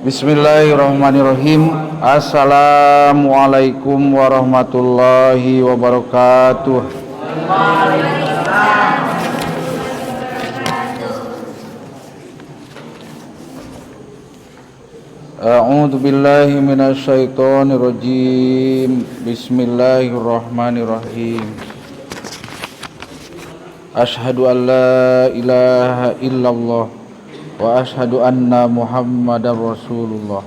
Bismillahirrahmanirrahim. Assalamualaikum warahmatullahi wabarakatuh. A'udzu billahi minasyaitonir rajim. Bismillahirrahmanirrahim. Asyhadu an la ilaha illallah wa asyhadu anna Muhammadar Rasulullah.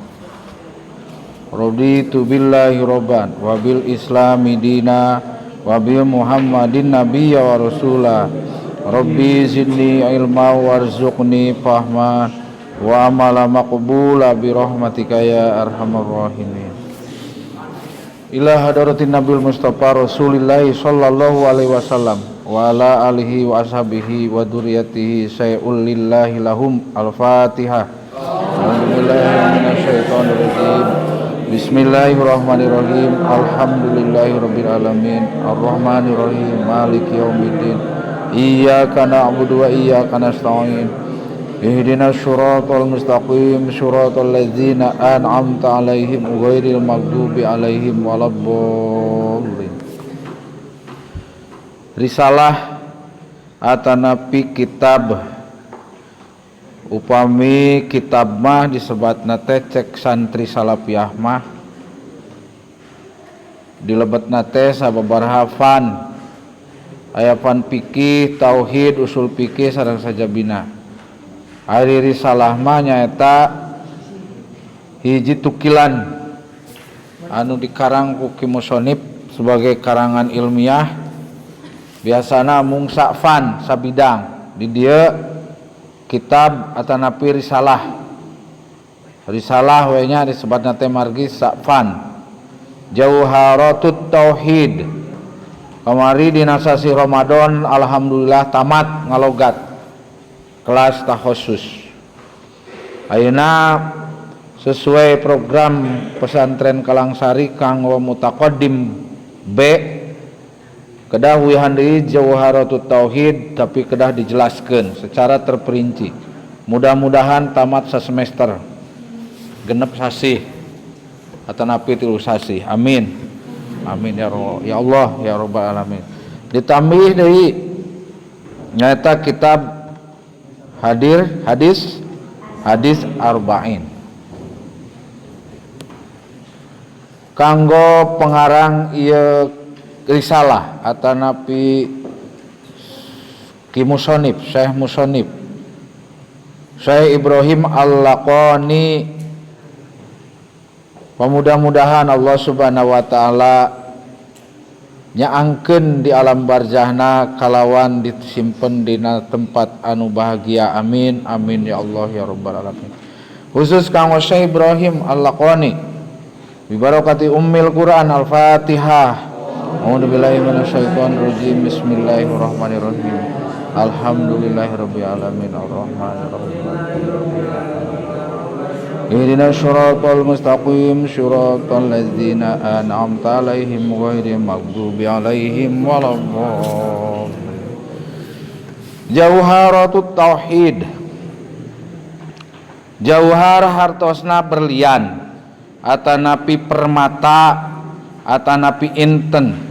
Raditu billahi robban wa bil islami dina wa bi Muhammadin nabiyya wa rasula. Rabbi zidni ilma warzuqni fahma wa amala maqbula bi rahmatika ya arhamar rahimin. Ila hadratin Nabil Mustafa Rasulillah sallallahu alaihi wasallam wa ala alihi wa ashabihi wa dzurriyyatihi syai'ul lillahi lahum. Al-Fatihah. Bismillahirrahmanirrahim. Alhamdulillahirabbil alamin. Arrahmanirrahim. Maliki yaumiddin. Iyyaka na'budu wa iyyaka nasta'in. Ihdinas siratal mustaqim, siratal ladzina an'amta 'alaihim ghairil maghdubi 'alaihim waladdallin. Risalah atanapi kitab upami kitab mah disebatna teh cek santri salafiyah mah dilebetna teh sababaraha fan aya fan fikih, tauhid, usul fikih sareng sajabina. Ari risalah mah nyaeta hiji tukilan anu dikarang ku ki musonib sebagai karangan ilmiah, biasana mung sa'fan sabidang. Di dieu kitab atanapi risalah we nya disebutna teh margi sa'fan Jauharatut Tauhid. Kamari dina sasi Ramadan alhamdulillah tamat ngalogat kelas takhusus. Ayeuna sesuai program pesantren Kalangsari kanggo mutaqaddim B kedah wihan deui Jauharatut Tauhid, tapi kedah dijelaskeun secara terperinci. Mudah-mudahan tamat sasemester genep sasi atanapi 3 sasi. Amin. Amin ya Allah ya rabbal alamin. Ditambih deui nyaeta kitab hadis arba'in. Kanggo pengarang ieu risalah atanapi ki musonib Syekh Musonib Syekh Ibrahim Al-Laqani. Mudah-mudahan Allah Subhanahu wa taala nyaangkeun di alam barzahna kalawan disimpen dina tempat anu bahagia. Amin amin ya Allah ya rabbal alamin. Khusus kanggo Syekh Ibrahim Al-Laqani bi barakati ummil Quran. Al-Fatihah. A'udzu billahi minasyaitonir rajim. Bismillahirrahmanirrahim. Alhamdulillahirabbil alamin. Arrahmanirrahim. Ihdinas siratal mustaqim, siratal ladzina an'amta 'alaihim ghairil maghdubi 'alaihim waladdallin. Jauharatut Tauhid. Jauhar hartosna berlian atanapi permata atanapi inten.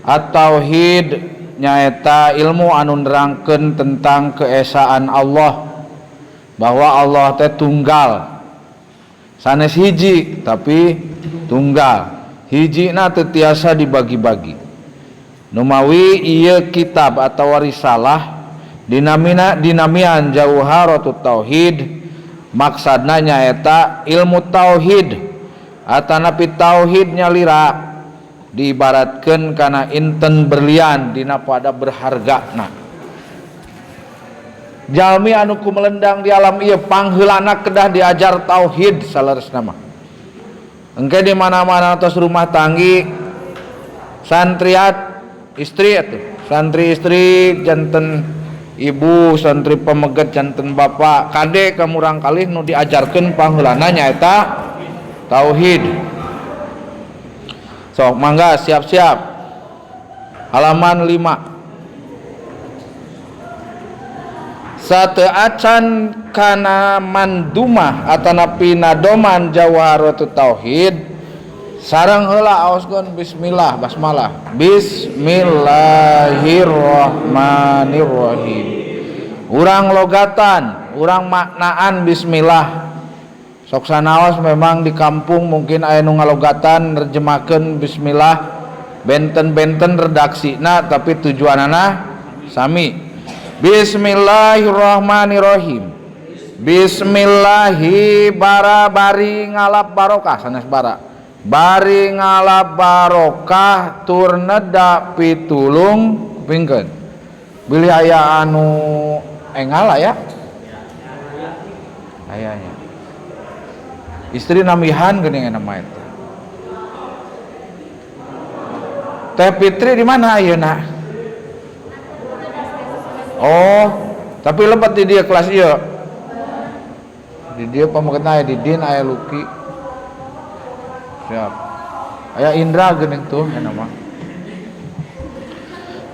At-tauhid nyaeta ilmu anu nerangkeun tentang keesaan Allah, bahwa Allah teh tunggal. Sanes hiji tapi tunggal, hijina teu tiasa dibagi-bagi. Numawi ieu kitab atau risalah dinamian Jauharatut Tauhid, maksadna nyaeta ilmu tauhid atanapi tauhid nyalira diibaratkeun kana inten berlian dina pada berhargana. Jalmi anu kumelendang di alam ieu pangheulana kedah diajar tauhid salaresna mah. Engke di mana-mana tos rumah tanggi santriat istri atuh, santri istri janten ibu, santri pemeget janten bapak, kade kamurang kalih nu diajarkeun pangheulana nyaeta tauhid. Sok mangga siap-siap. Halaman 5. sateu acan kana mandumah atanapi nadoman jawharatut tauhid sareng heula aoskeun bismillah basmalah bismillahirrahmanirrahim. Urang logatan urang maknaan bismillah sok sanaos memang di kampung mungkin aya nu ngalogatan nerjemakeun bismillah benten-benten redaksina tapi tujuanana sami. Bismillahirrahmanirrahim. Bismillahi bara bari ngalap barokah sanes bara. Bari ngalap barokah tur neda pitulung pingkeun. Bilih aya anu engal aya. Ayanya. Istri namihan geuning nama eta. Teh Fitri di mana ayeuna? Oh, tapi lebat di dia kelas ieu. Di dia pamuketna aya Didin, aya Luki. Siap. Aya Indra geuning tuh aya mah.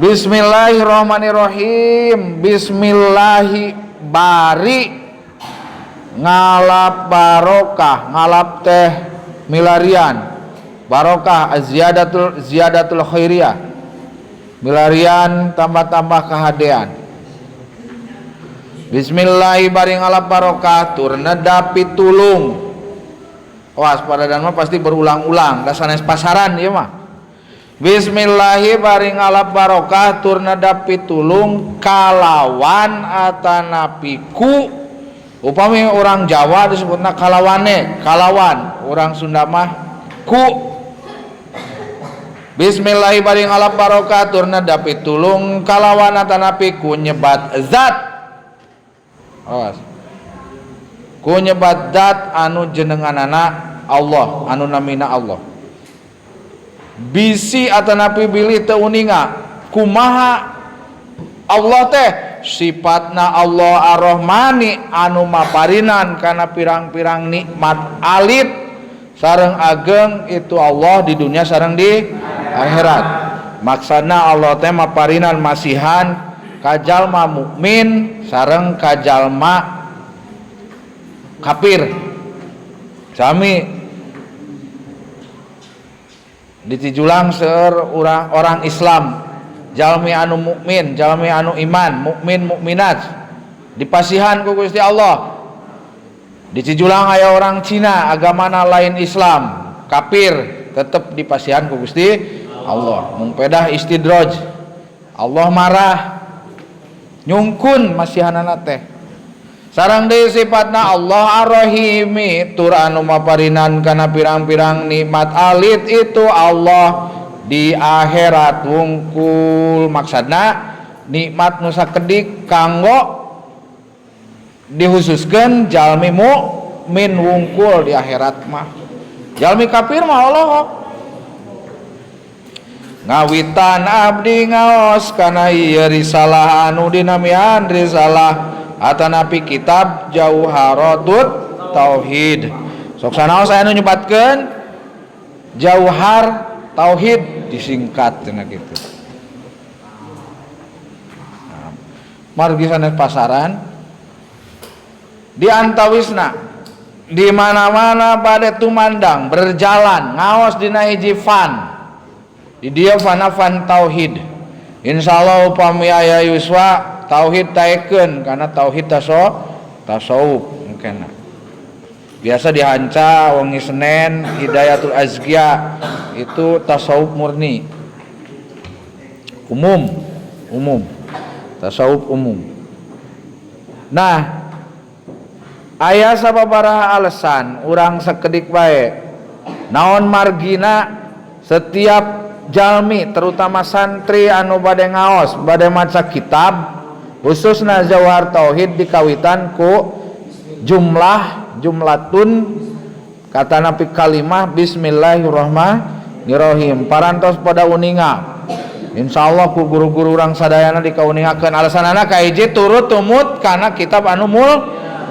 Bismillahirrahmanirrahim. Bismillahi bari ngalap barokah, ngalap teh milarian. Barokah ziyadatul khairiyah. Milarian tambah-tambah kahadean. Bismillahi bari ngalap barokah tur neda pitulung. Was pada dan mah pasti berulang-ulang da sanes pasaran ieu mah. Bismillahi bari ngalap barokah tur neda pitulung kalawan atanapiku upami orang Jawa disebutna kalawane, kalawan, orang Sunda mah ku. Bismillahi bari ngalap barokah tur neda pitulung kalawan atanapiku nyebat zat. Awas. Ku nyebat zat anu jenenganana Allah, anu namina Allah. Bisi atanapi bilih teu uninga kumaha Allah teh sifatna Allah Ar-Rahmani anu maparinan kana pirang-pirang nikmat alit sareng ageng itu Allah di dunia sareng di akhirat. Maksudna Allah teh maparinan masihan ka jalma mukmin sareng ka jalma kafir. Sami ditijulang seueur orang Islam, jalmi anu mukmin, jalmi anu iman, mukmin mukminat dipasihan ku Gusti Allah. Dicijulang aya orang Cina agamana lain Islam, kafir tetep dipasihan ku Gusti Allah. Mung pedah istidraj. Allah marah nyungkun masihanana teh. Sareng deui sifatna Allah Ar-Rahimi tur anu maparinan kana pirang-pirang nikmat alit itu Allah di akhirat wungkul. Maksudna nikmat nu sakedik kanggo dihususkeun jalmi mukmin wungkul di akhirat mah. Jalmi kafir mah Allah ngawitan abdi ngaos kana ieu risalah anu dinamian risalah atanapi kitab Jawharatut Tauhid. Sok sanaos aya nu nyebatkeun Jauhar Tauhid disingkat cenah kitu. Nah, margi sanes pasaran di antawisna di mana-mana bade tumandang berjalan ngaos dina hiji fan. Di dia fan tauhid. Insyaallah upami aya yuswa tauhid taekeun karena tauhid tasawuf mungkin. Biasa dihanca wangi Senen Hidayatul Azkiya itu tasawuf murni. Umum. Tasawuf umum. Nah, aya sababaraha alasan urang sakedik bae naon margina setiap jalmi terutama santri anu bade ngaos bade maca kitab khususna Jawhar Tauhid dikawitan ku jumlatun katana pi kalimah bismillahirrahmanirrahim parantos pada uninga insyaallah ku guru-guru urang sadayana dikauningakeun alasanana ka hiji turut tumut kana kitab anu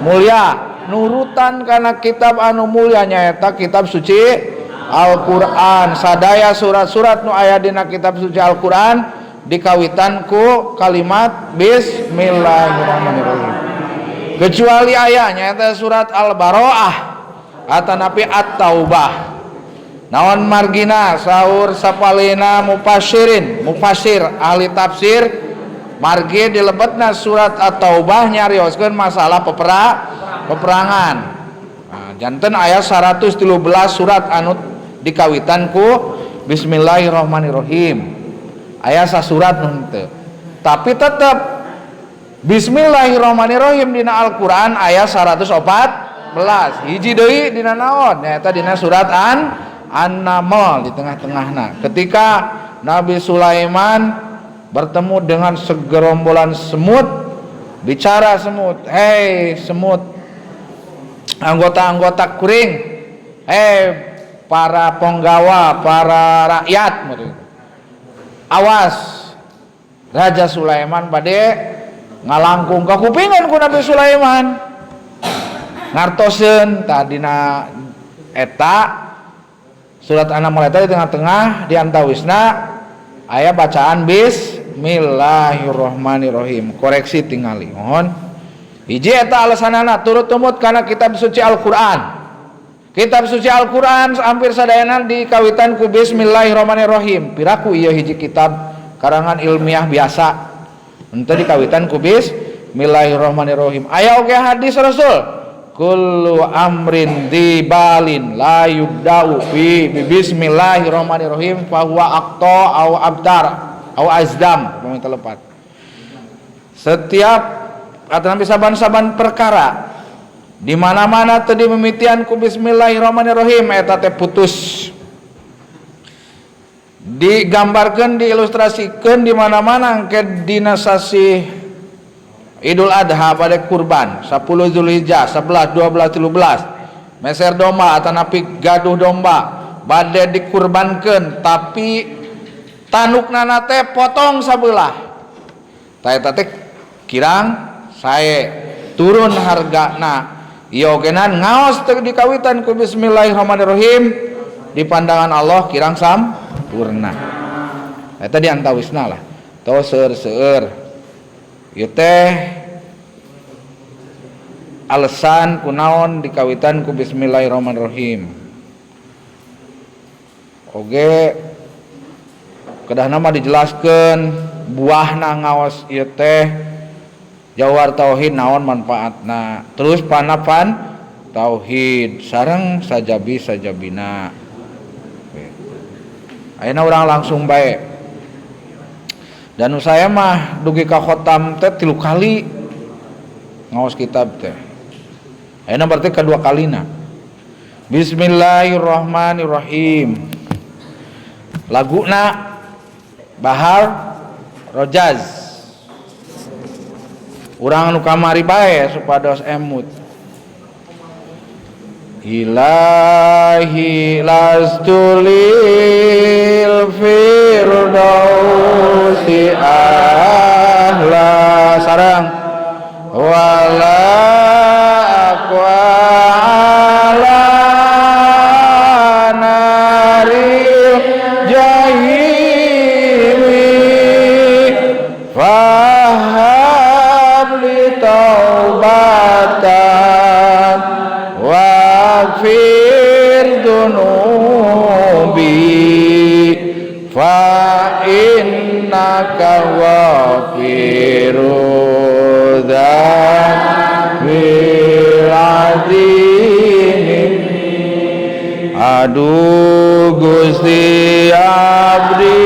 mulya nurutan kana kitab anu mulya nyaeta kitab suci Al-Quran. Sadaya surat-surat nu aya dina kitab suci Al-Quran dikawitan ku kalimat bismillahirrahmanirrahim. Kecuali ayahnya eta surat Al-Bara'ah atanapi At-Taubah. Naon margina saur sapalina mufassir ahli tafsir margi dilebetna surat At-Taubah nyarioskeun masalah peperangan. Nah, janten aya 113 surat anu dikawitan ku bismillahirrahmanirrahim. Aya sasurat nu henteu. Tapi tetep bismillahirrahmanirrahim dina Al-Qur'an aya 114. Hiji deui dina naon? Nyaeta dina surat An-Naml di tengah-tengahna. Ketika Nabi Sulaiman bertemu dengan segerombolan semut, bicara semut, "Hei semut, anggota-anggota kuring, para penggawa, para rakyat, awas, Raja Sulaiman bade ngalangkung kakupingan ku Nabi Sulaiman, ngartoseun tadina eta surat An-Naml eta di tengah-tengah di antawisna aya bacaan bismillahirrahmanirrahim. Koreksi tingali mohon. Hiji eta alasanana turut tumut kana kitab suci Al-Qur'an. Kitab suci Al-Qur'an hampir sadayana dikawitan ku bismillahirrahmanirrahim. Piraku ieu hiji kitab karangan ilmiah biasa henteu dikawitan ku bismillahirrahmanirrahim. Aya oge hadis Rasul, kullu amrin dibalin la yubda'u bi bismillahirrahmanirrahim fa huwa aqta au abtar au azdam pamit lepat. Setiap atanapi saban-saban perkara di mana-mana teu dimimitian ku bismillahirrahmanirrahim eta teh putus. Digambarkeun diilustrasikeun di mana-mana engke dina sasi Idul Adha pada kurban 10 Zulhijjah 11 12 13 meser domba atanapi gaduh domba bade dikurbankeun tapi tandukna teh potong sabelah. Ta eta teh kirang sae turun hargana. Ieu ogenan ngaos teu dikawitan ku bismillahirrahmanirrahim di pandangan Allah kirang sampurna. Eta diantawisna lah. Teu seueur-seueur. Ieu teh alasan kunaon dikawitan ku bismillahirrahmanirrahim. Oge kedahna mah dijelaskeun buahna ngaos ieu teh jawar tauhid naon manfaatna. Terus panapan tauhid sareng sajabina. Ayeuna urang langsung bae. Dan saya mah dugi ka khotam teh 3 kali ngaos kitab teh. Ayeuna berarti kedua kalina. Bismillahirrahmanirrahim. Laguna Bahar Rojaz. Urang anu kamari bae supados emut. Ilahi lastulil firdausi ahla sarang wala aqwa ala naril jahimi fahabli taubatan waghfir dunubi fa innaka waghfiru dzambil azim. Aduh Gusti abdi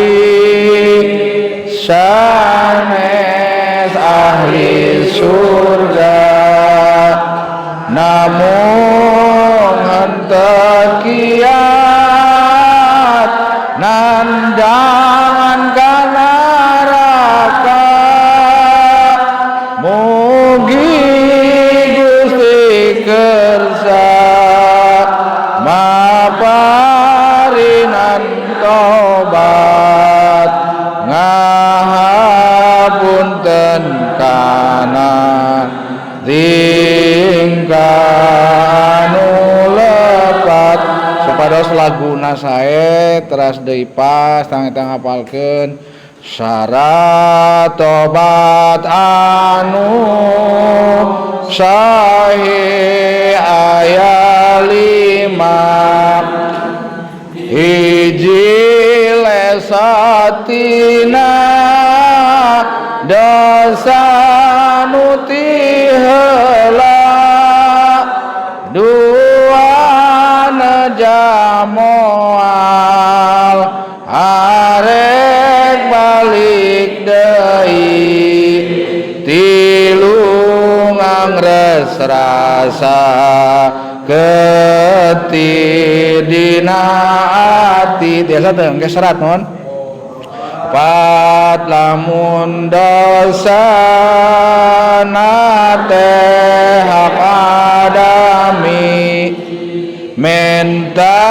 sanes ahli surga namun henteu kiat nan jangan ka neraka. Mugi Gusti kersa maparinan tobat ngahapunten kana tingkanu lepat. Supados laguna sae teras deui pas tang eta ngapalkeun syarat tobat anu sahih aya 5 hiji lesatina dosa nu ti heula dua najamoal arek balik deui tilu ngangres rasa ketidina ati biasa teh engke serat non pat lamun dosa nate hak adami minta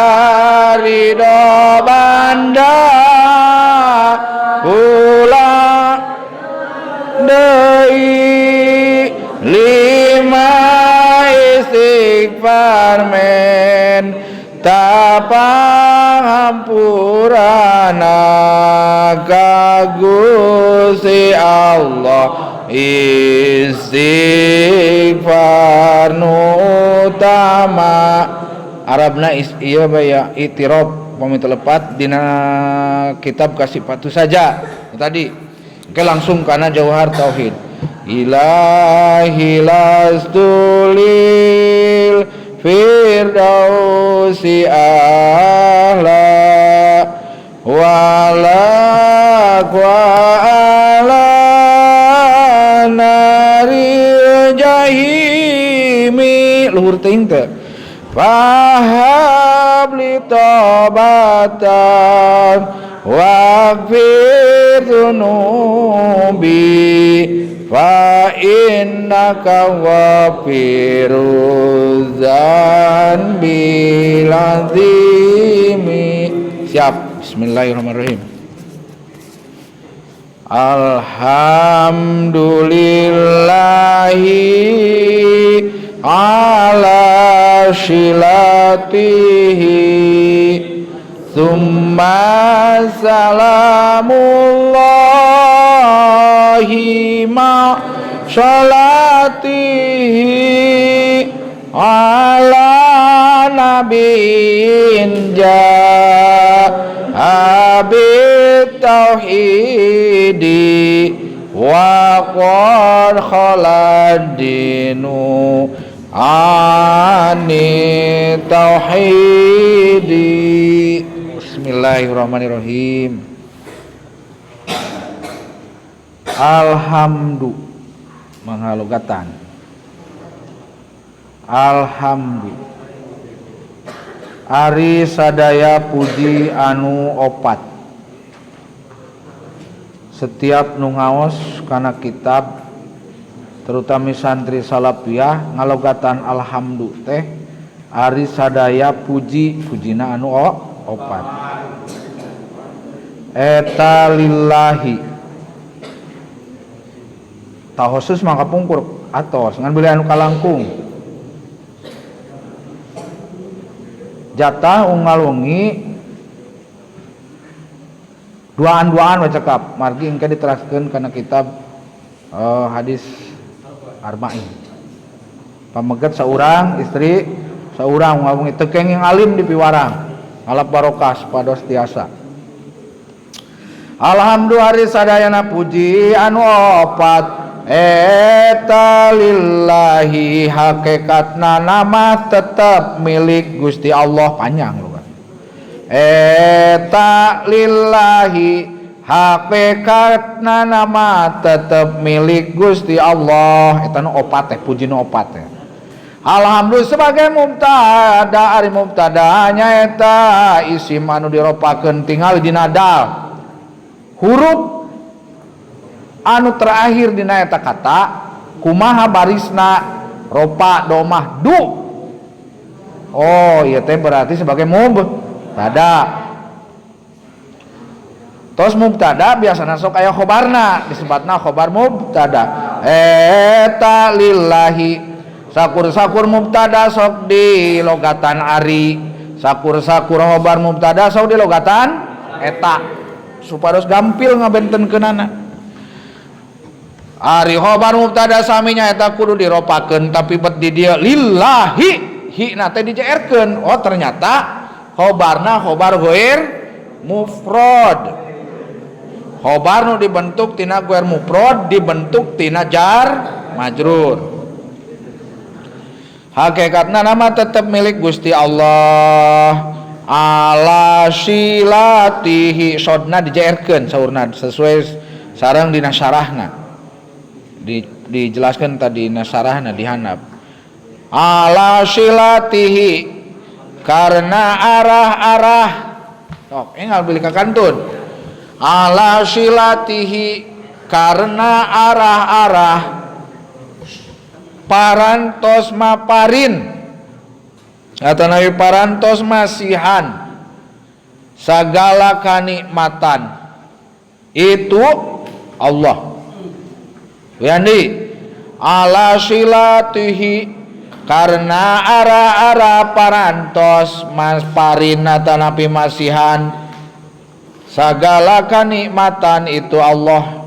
ridho banda pula deui 5 istighfar men tapahampurana ka Gusti Allah istighfar nu utama Arabna ieu baya itirab pamit lepat dina kitab Kasifatu saja tadi oke langsung kana jauhar tauhid ilahi lastulil firdausi ahla walak wa ala naril jahimi luhur teuing teh fahab li tobatan waqfir dunubi fa innaka ghafiruz dzanbil azimi. Siap. Bismillahirrahmanirrahim. Alhamdulillahi ala shilatihi thumma salamullahi ma sholatihi ala nabiin abid tauhidi wa qad khaladinu ani tauhidi. Bismillahirrahmanirrahim. Alhamdu manghalogatan alhamdu ari sadaya puji anu opat setiap nu ngaos kana kitab terutama santri salafiyah ngalogatan alhamdu teh ari sadaya pujina anu opat eta lillahi tahosus mangka pungkur atos ngan beli anu kalangkung jatah unggal wengi duaan-duaan wacakap margi engke diteraskeun kana kitab hadis arba'in pameget saurang istri saurang unggal wengi teu kenging alim di piwarang ngalap barokah pados tiasa. Alhamdulillah sadayana puji anu opat eta lillahi hakikatna nama tetap milik Gusti Allah panjang loh kan. Eta lillahi hakikatna nama tetap milik Gusti Allah eta nu opat teh puji nu opat teh. Alhamdulillah sebagai mubtada ari mubtada nyaeta isim anu diropakeun tinggal dina dal huruf anu terakhir dina eta kata kumaha barisna ropa domah du. Oh ieu teh berarti sebagai mubtada. Tos mubtada biasana sok aya khobarna disebutna khobar mubtada. Eta lillahi sakur-sakur mubtada sok di logatan ari sakur-sakur khobar mubtada sok di logatan eta supados gampil ngabentenkeunana. Ari khobar mubtada saminya eta kudu diropakeun tapi bet di dieu lillahi hi na teh dijeerkeun. Oh ternyata khobarna khobar ghair mufrad. Khobar nu dibentuk tina ghair mufrad dibentuk tina jar majrur. Hakikatna nama tetap milik Gusti Allah. Ala silatihi sodna dijaerkeun saurna sesuai sareng dina syarahna. Dijelaskan tadi nasarahna dihanap. Ala silatihi karena arah-arah. Sok enggal beli ka kantun. Ala silatihi karena arah-arah parantos maparin atau nabi parantos masihan segala kanikmatan itu Allah. Yandi ala silatihi karena arah-arah parantos mas parin atau nabi masihan segala kanikmatan itu Allah.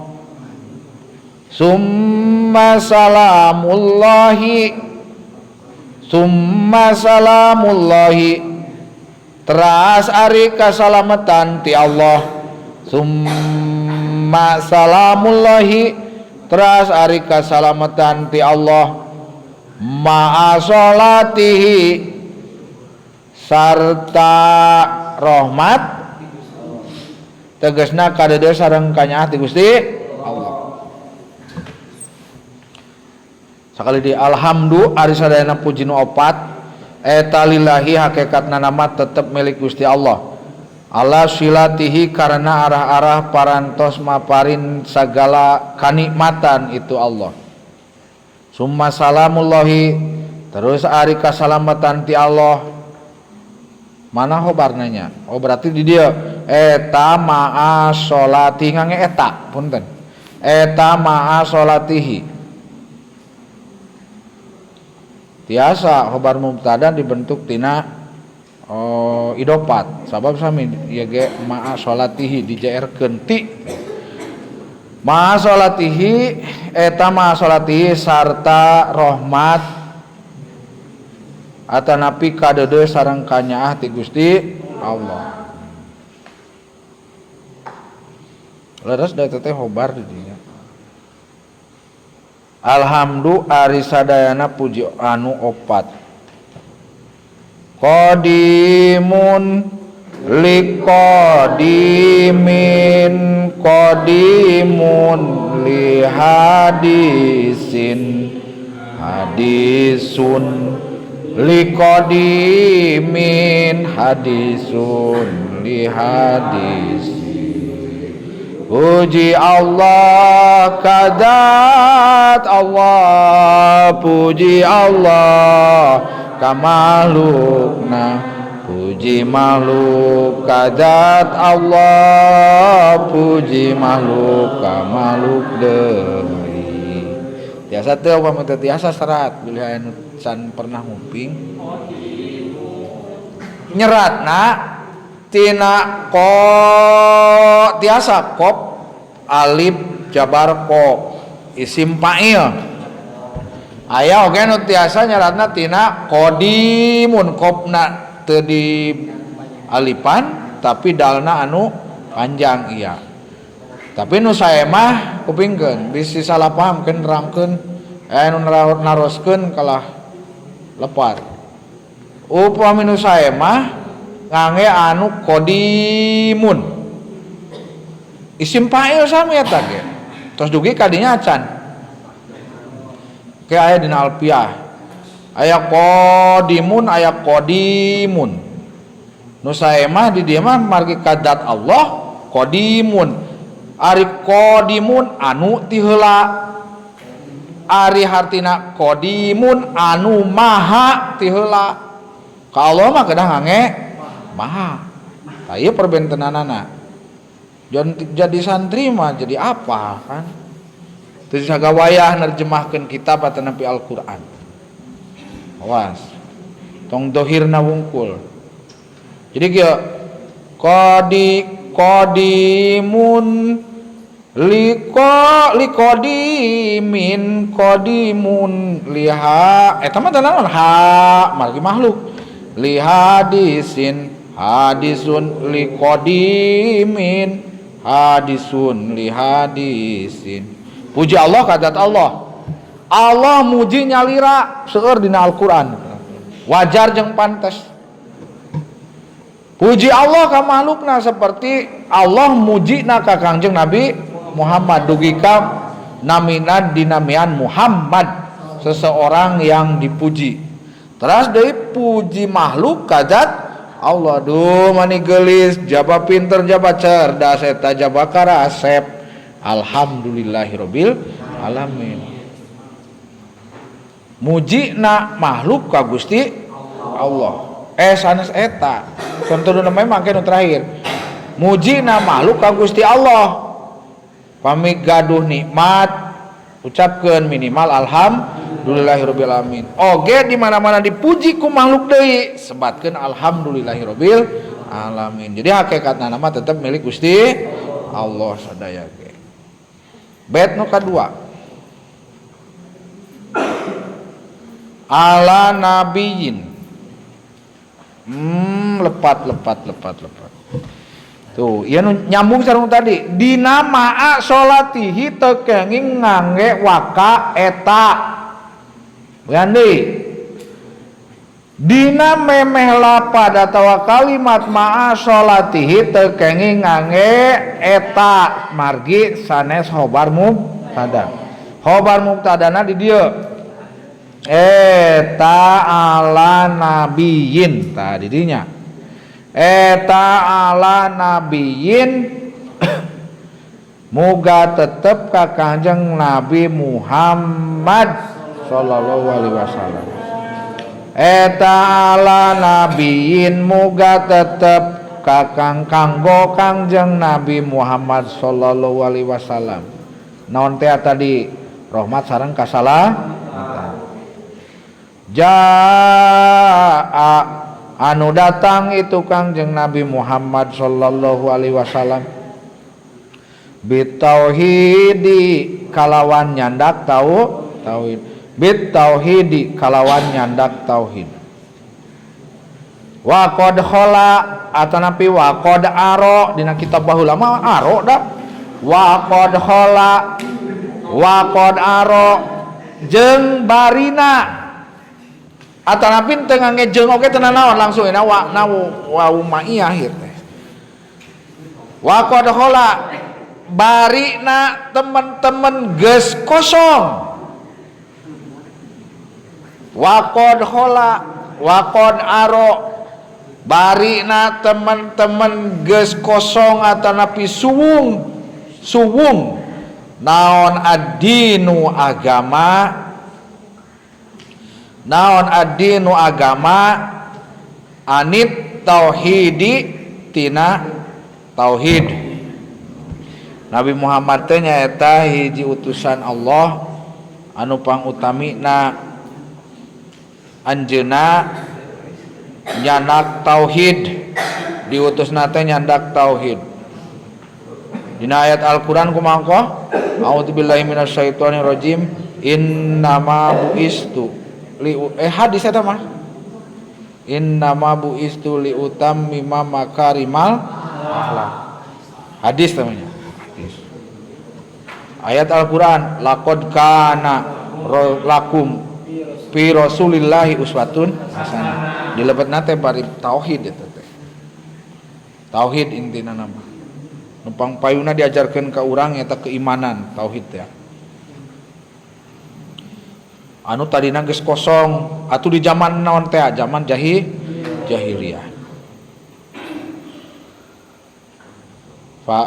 Summa salamullahi teras ari kasalamatan ti Allah. Summa salamullahi teras ari kasalamatan ti Allah ma'a sholatihi sarta rahmat tegasna kadede sareng kanyaah ti Gusti Allah. Sakali di alhamdu ari sadayana puji nu opat eta lillahi hakikatna nama tetep milik Gusti Allah. Ala silatihi karena arah-arah parantos maparin segala kanikmatan itu Allah. Summa salamullahi terus ari kasalamatan ti Allah. Mana khobarnanya? Oh berarti di dia eta ma'a sholati ngange eta punten. Eta ma'a sholatihi. Tiasa khobar mubtada dibentuk tina idopat sabab sami ya ge ma'a sholatihi dijaerkeun ti ma'a sholatihi eta ma'a sholatihi sarta rahmat atanapi kadede sareng kanyaah ti Gusti Allah. Leres da teh hobar di dinya. Alhamdu ari sadayana puji anu opat. Qadimun liqadimin qadimun li hadisin hadisun liqadimin hadisun li hadisin. Puji Allah kadat Allah puji Allah kamalukna puji makhluk kadat Allah puji makhluk kamaluk deui. Tiasa teu upami teu tiasa serat bilih anu can pernah nguping nyeratna tina ko tiasa kop alif jabar ko isim fa'il. Aya oge nu tiasa nyaratna tina qadimun kopna teu di alipan tapi dalna anu panjang iya. Tapi nu sae mah kupingkeun bisi salah pahamkeun nerangkeun nu naroskeun kalah lepat. Upami nu sae mah ngange anu qadimun. Isim fa'il sami eta ge. Tos dugi kadinya acan. Kayak aya dina alfiah aya qadimun aya qadimun nu sae mah di dieu mah margi kadat Allah qadimun ari qadimun anu ti heula ari hartina qadimun anu maha ti heula ka Allah mah kedah ngange maha tah ieu perbentenanana jadi santri mah jadi apa kan. Terus sagawayah nerjemahkeun kitab atau nepi Al-Qur'an. Awas. Tong dohirna wungkul. Jadi kieu qadimun liqadimin qadimun liha eta mah tanaon ha margi makhluk li hadisin hadisun liqadimin hadisun li hadisin. Puji Allah kadat Allah. Allah muji nyalira seueur dina Al-Qur'an. Wajar jeung pantes. Puji Allah ka makhlukna seperti Allah muji na ka Kangjeng Nabi Muhammad dugi ka naminan dinamian Muhammad seseorang yang dipuji. Terus deui puji makhluk kadat Allah. Duh mani geulis jaba pinter jaba cerdas eta jaba karasep. Alhamdulillahirabbil alamin. Muji na makhluk ka Gusti Allah. Sanes eta. Contohna namanya mangke nu terakhir. Muji na makhluk ka Gusti Allah. Pami gaduh nikmat ucapkeun minimal alhamdulillahirabbil alamin. Oge di mana-mana dipuji ku makhluk deui sebatkeun alhamdulillahirabbil alamin. Jadi hakikatna nama tetep milik Gusti Allah sadaya ge. Bait nu kadua. Ala nabiyyin. Lepat. Tuh, ieu nyambung sareng tadi. Dina ma'a sholatihi teu kenging ngangge waka eta. Gandi. Dina memeh lapad atawa kalimat ma'a sholatihi teu kenging ngangge eta margi sanes khobar mubtada. Khobar mubtadana di dieu. Eta ala nabiyyin tadi dinya. Eta ala nabiyyin muga tetep ka Kanjeng Nabi Muhammad sallallahu alaihi wasallam. Eta ala nabiyyin muga tetep ka kanggo Kanjeng Nabi Muhammad sallallahu alaihi wasallam. Naon teh tadi rahmat sareng kasalah jaa anu datang itu Kangjeng Nabi Muhammad sallallahu alaihi wasallam bitauhidi kalawan nyandak tauhid bitauhidi kalawan nyandak tauhid wa qad khala atanapi wa qad aro dina kitab baheula mah aro da wa qad khala wa qad aro jeung barina atanapi teu ngangge jeung oge teu naon langsung na wa umaiyah teh. Wa qad khala barina teman-teman geus kosong. Wa qad khala wa qad aro barina teman-teman geus kosong atanapi suwung naon ad-dinu agama naon ad-dinu agama anit tauhidi tina tauhid. Nabi Muhammad teh nyaeta hiji utusan Allah anu pangutamina anjeunna nyandak tauhid, diutusna teh nyandak tauhid. Dina ayat Al-Qur'an kumaha? A'udzubillahi minasyaitonir rajim. Innama buistu hadis eta mah innama buistu li utammima makarimal akhlak. Hadis namanya. Hadis. Ayat Al-Qur'an laqad kana lakum fi rasulillahi uswatun hasanah. Dilebetna teh bari tauhid eta teh. Tauhid intina nama. Numpang payuna diajarkeun ka urang eta keimanan tauhid teh. Anu tadina geus kosong atuh di zaman naon teh zaman jahiliyah. Fa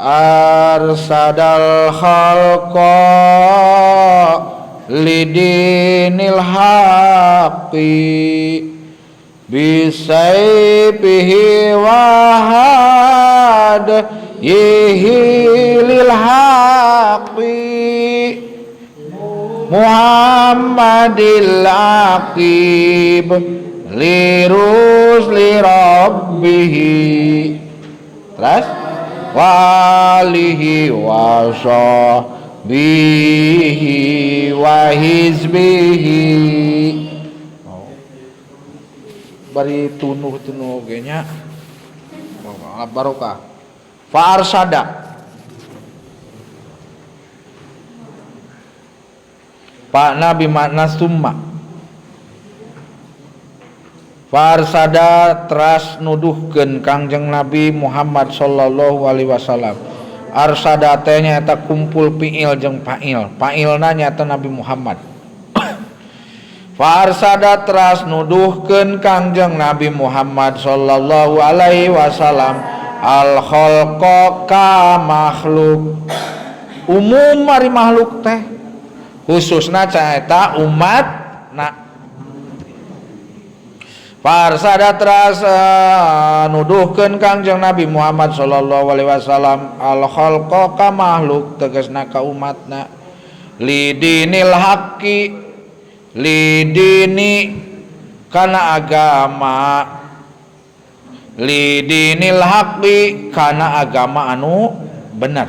arsadal khalqa lidinil haqqi bisayfihi wahad yihilil haqqi Muhammadil aqib lirus li rabbih. Terus wa alihi wa sahbihi wa hizbihi. Bari tunuh-tunuh ge nya barokah. Fa arsada Pak Nabi makna summa farsada teras nuduhkeun Kangjeng Nabi Muhammad sallallahu alaihi wasallam. Arsada teh nyaeta kumpul fiil jeung fa'il. Fa'ilna nyaeta Nabi Muhammad. Farsada teras nuduhkeun Kangjeng Nabi Muhammad sallallahu alaihi wasallam al khalqa ka makhluk. Umum ari makhluk teh khususna caeta umat na farsada teras nuduhkeun Kangjeng Nabi Muhammad sallallahu alaihi wasallam al khalqa ka makhluk tegasna ka umatna lidinil haqqi lidini kana agama lidinil haqqi kana agama anu bener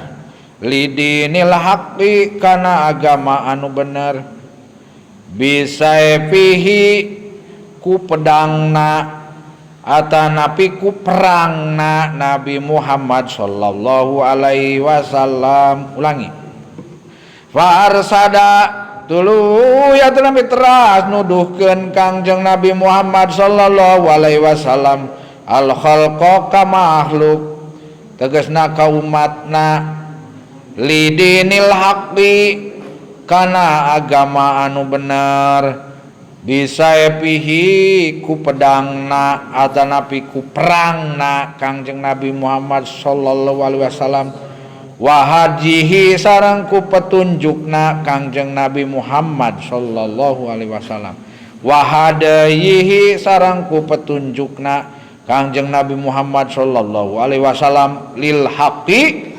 lidinil haqqi kana agama anu bener bisaifihi ku pedangna atanapi ku perangna Nabi Muhammad sallallahu alaihi wasallam. Ulangi. Fa arsada tuluy atuh Nabi teras nuduhkeun Kangjeng Nabi Muhammad sallallahu alaihi wasallam al khalqa ka makhluk tegasna ka umatna lidinil haqqi kana agama anu bener bisaifihi ku pedangna atanapi ku perangna Kangjeng Nabi Muhammad sallallahu alaihi wasallam wa hadihi sareng ku petunjukna Kangjeng Nabi Muhammad sallallahu alaihi wasallam wa hadayihi sareng ku petunjukna Kangjeng Nabi Muhammad sallallahu alaihi wasallam lil haqqi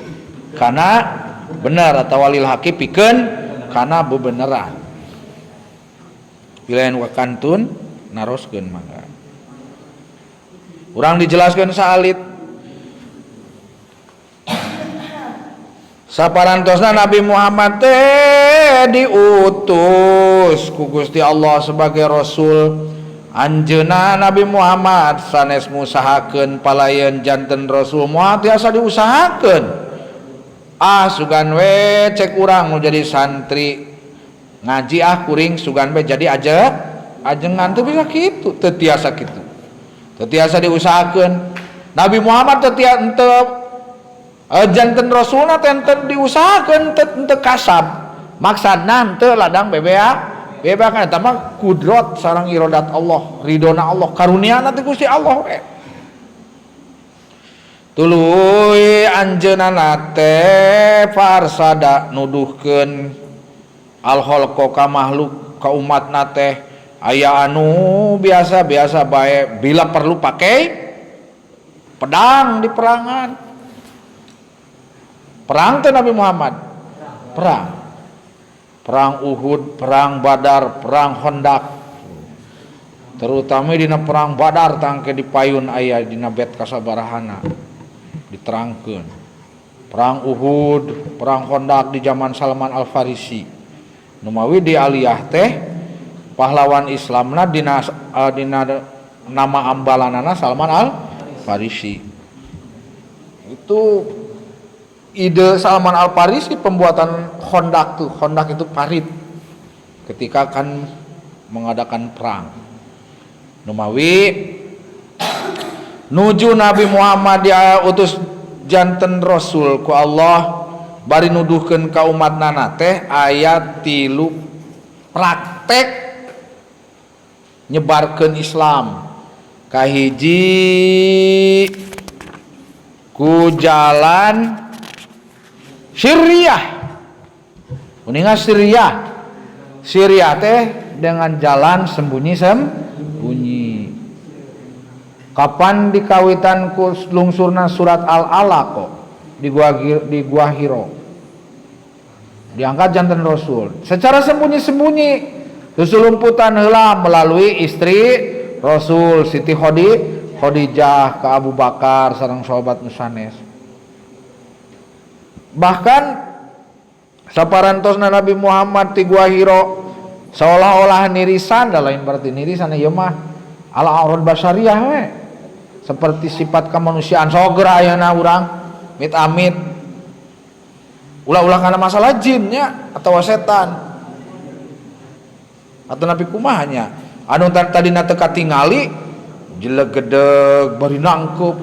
kana bener atau lil haqqi pikeun kana bebeneran. Pilayan wakantun naroskeun mangga. Urang dijelaskeun saalit. Saparantosna Nabi Muhammad teh diutus ku Gusti Allah sebagai rasul. Anjeunna Nabi Muhammad sanes ngusahakeun palayeun janten rasul moal tiasa diusahakeun. Sugan we cek urang nu jadi santri ngaji kuring sugan we jadi ajengan teu bisa kitu teu tiasa kitu teu tiasa diusahakeun Nabi Muhammad teu janten rasulna teh teu diusahakeun teu kasab maksudna teu ladang bebea kan eta mah kudrat sareng iradat Allah ridona Allah karuniana teh Gusti Allah we. Tuluy anjeunana teh farsada nuduhkeun al khalqa ka makhluk ka umatna teh aya anu biasa-biasa bae bila perlu pakai pedang di perangan. Perang teh Nabi Muhammad perang Uhud, perang Badar, perang Khandaq. Terutama dina perang Badar tangke dipayun aya dina bet kasabarahana diterangkeun. Perang Uhud, perang Khandaq di zaman Salman Al Farisi. Nu mawi di aliyah teh pahlawan Islamna dina nama ambalanana Salman Al Farisi. Itu ide Salman Al Farisi pembuatan Khandaq tuh. Khandaq itu parit ketika akan mengadakan perang. Nu mawi nuju Nabi Muhammad dia utus janten rasul ku Allah bari nuduhkeun ka umatna teh aya 3 praktek nyebarkeun Islam. Kahiji ku jalan Syriah. Uningan Syriah teh dengan jalan sembunyi. Kapan dikawitan ku lungsurna surat Al-Alaq di gua Hiro. Diangkat janten Rasul secara sembunyi-sembunyi Susulumputan heula melalui istri Rasul Siti Khadijah ke Abu Bakar sareng sahabat nusanes. Bahkan saparantosna Nabi Muhammad ti Gua Hiro seolah-olah nirisan, da lain berarti nirisan ieu mah ala aurad basyariah we. Seperti sifat kemanusiaan soger ayeuna urang mit-amit. Ulah-ulah kana masalah jinnya atau setan. Atau nabi kumaha nya? Anu tadina teu katingali jeleg-gedeg bari nangkep.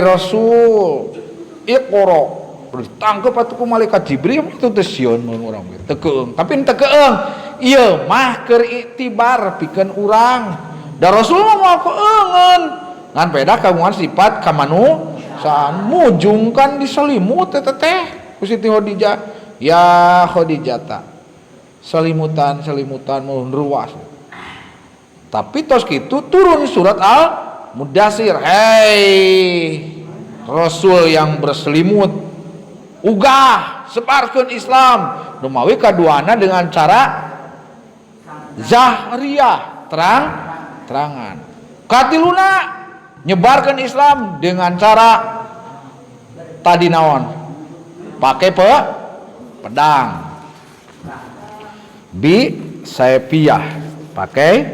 Rasul, Iqra. Ditangkep atuh ku malaikat Jibril itu teh sieun mun urang teu keung. Tapi teu keung. Ieu mah keur iktibar pikeun urang. Da Rasul mah moal keungeun. Ngan beda kagungan sifat kamanusiaan mujungkan diselimut teh ku Siti Khadijah. Ya Khadijah selimutan mun ruas. Tapi tos kitu turun surat Al-Mudatsir. Rasul yang berselimut ugah sebarkeun Islam dumawi kaduana dengan cara zahriyah terangan. Katiluna nyebarkeun Islam dengan cara tadi naon? Pakai pedang. Bi saipiyah, pakai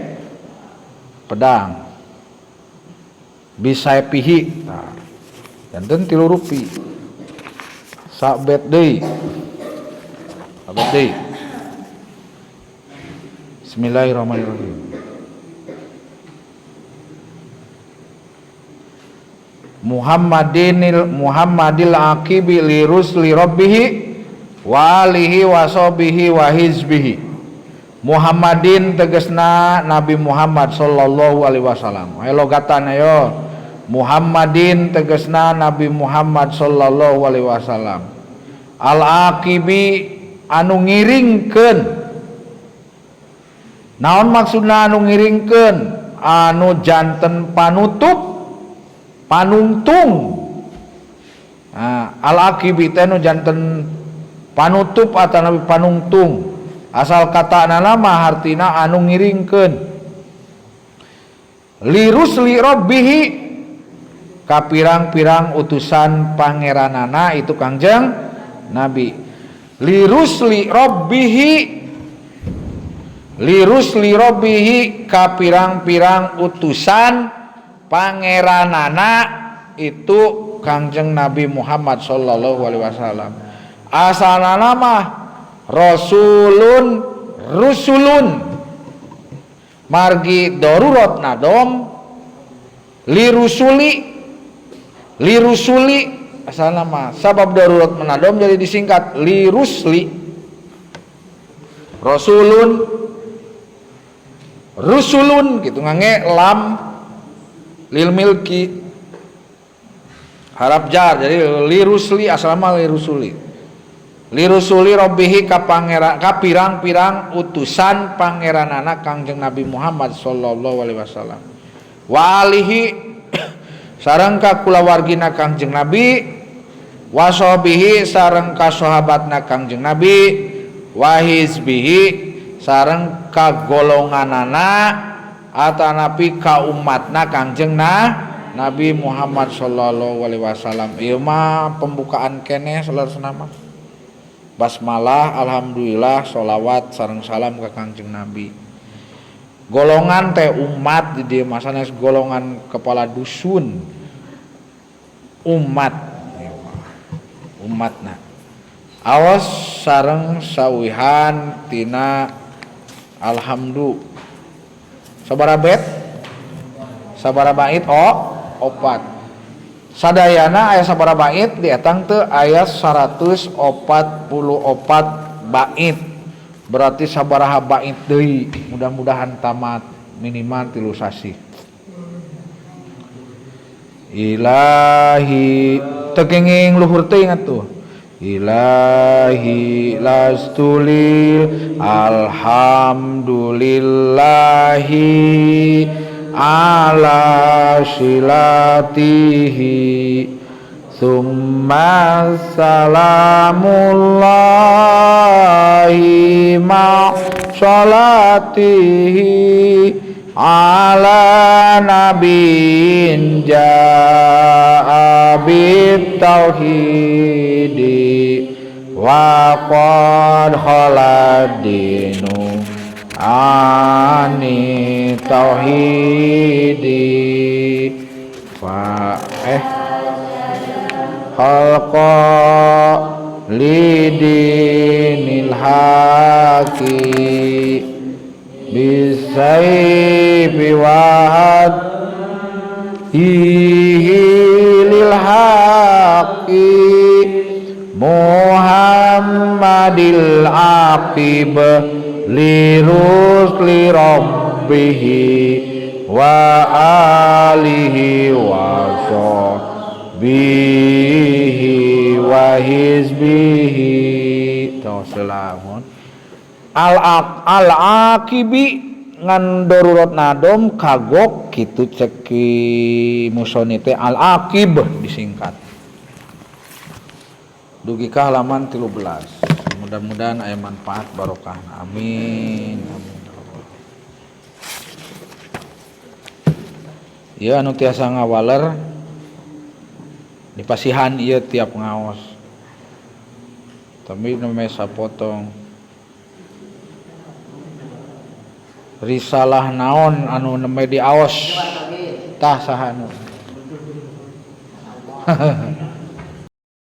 pedang. Bi saipihi. Nah, janten 3 rupi. Sabet deui. Bismillahirrahmanirrahim. Muhammadil aqibi li rusli rabbihi wa alihi wa sahbihi wa hizbihi. Muhammadin tegasna Nabi Muhammad sallallahu alaihi wasallam. Ayo logatan ayo. Muhammadin tegasna Nabi Muhammad sallallahu alaihi wasallam. Al aqibi anu ngiringkeun. Naon maksudna anu ngiringkeun? Anu janten panutup panungtung. Nah, al-aqibi teh nu janten panutup atawa panungtung. Asal katana mah artina anu ngiringkeun. Lirusli rabbihi ka pirang-pirang utusan pangeranana itu Kangjeng Nabi. Lirusli rabbihi ka pirang-pirang utusan pangeranana itu Kangjeng Nabi Muhammad sallallahu alaihi wasallam. Asalna mah rusulun margi darurat nadom lirusuli asalna mah sabab darurat menadom jadi disingkat lirusli. Rusulun gitu ngange lam lil milki harap jar jadi lirusli asalna lirusuli rabbihi ka pirang-pirang utusan pangeranana Kangjeng Nabi Muhammad sallallahu alaihi wasallam wa alihi sareng ka kulawargina Kangjeng Nabi wa sahbihi sareng ka sahabatna Kangjeng Nabi wa hizbihi sareng ka golonganana atanapi ka umatna Kangjeng Nabi Muhammad sallallahu alaihi wasallam. Ieu mah pembukaan keneh saudara mah. Basmalah, alhamdulillah, sholawat sareng salam ka Kangjeng Nabi. Golongan teh umat di dieu mah sanes golongan kepala dusun. Umatna. Awas sareng sawihan tina alhamdulillah. Sabara bait opat. Sadayana aya sabara bait dietang teu aya 144 bait. Berarti sabaraha bait deui. Mudah-mudahan tamat minimal 3 sasi. Ilahi tekenging luhur teh ingat tuh. Ilahi lastulil alhamdulillahi ala silatihi summa salamullahi ma salatihi ala nabiin ja'a bit tauhidi wa qad khaladinu ani tauhidi fa khalqa lidinil haqi bisayfi wahad lil haqi Muhammadil aqib li rusli rabbihi wa alihi wa sahbihi wa hizbihi. Tawassalam. Al-aqibi ngan darurat nadom kagok kitu ceki musoni teh al-aqib disingkat. Dugi ka halaman 13. Mudah-mudahan aya manfaat barokah. Amin. Amin. Ieu anu tiasa ngawaler dipasihan ieu tiap ngaos. Tapi namanya sapotong risalah naon anu neme diaos tah saha anu